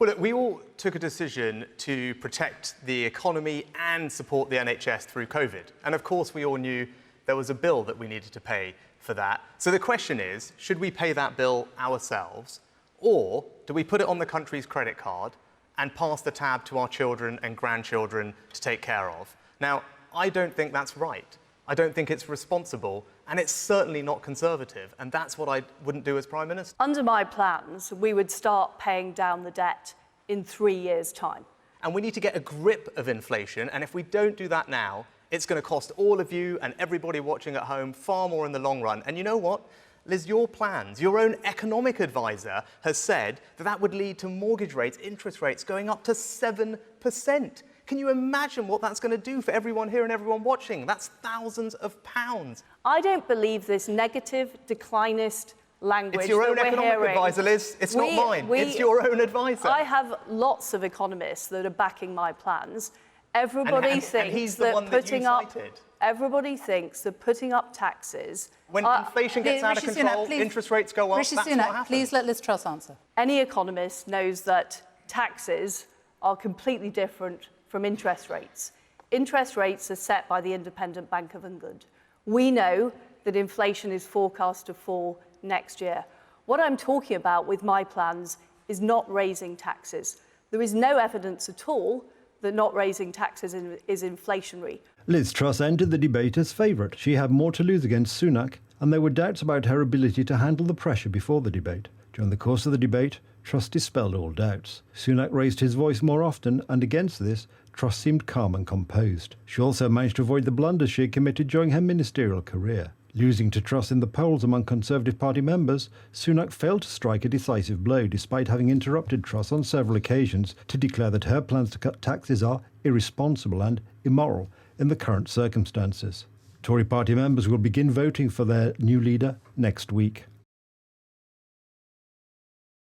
Well, look, we all took a decision to protect the economy and support the NHS through COVID. And of course, we all knew there was a bill that we needed to pay for that. So the question is, should we pay that bill ourselves, or do we put it on the country's credit card and pass the tab to our children and grandchildren to take care of? Now, I don't think that's right. I don't think it's responsible, and it's certainly not conservative, and that's what I wouldn't do as Prime Minister. Under my plans, we would start paying down the debt in 3 years' time. And we need to get a grip of inflation, and if we don't do that now, it's going to cost all of you and everybody watching at home far more in the long run. And you know what? Liz, your plans, your own economic advisor has said that that would lead to mortgage rates, interest rates going up to 7%. Can you imagine what that's going to do for everyone here and everyone watching? That's thousands of pounds. I don't believe this negative, declinist language. It's your own economic advisor, Liz. It's not mine. It's your own advisor. I have lots of economists that are backing my plans. Everybody thinks that putting up taxes... When inflation gets out of control, interest rates go up, Rishi that's what Sunak, happens. please let Liz Truss answer. Any economist knows that taxes are completely different from interest rates. Interest rates are set by the Independent Bank of England. We know that inflation is forecast to fall next year. What I'm talking about with my plans is not raising taxes. There is no evidence at all that not raising taxes is inflationary. Liz Truss entered the debate as favourite. She had more to lose against Sunak, and there were doubts about her ability to handle the pressure before the debate. During the course of the debate, Truss dispelled all doubts. Sunak raised his voice more often, and against this, Truss seemed calm and composed. She also managed to avoid the blunders she had committed during her ministerial career. Losing to Truss in the polls among Conservative Party members, Sunak failed to strike a decisive blow despite having interrupted Truss on several occasions to declare that her plans to cut taxes are irresponsible and immoral in the current circumstances. Tory party members will begin voting for their new leader next week.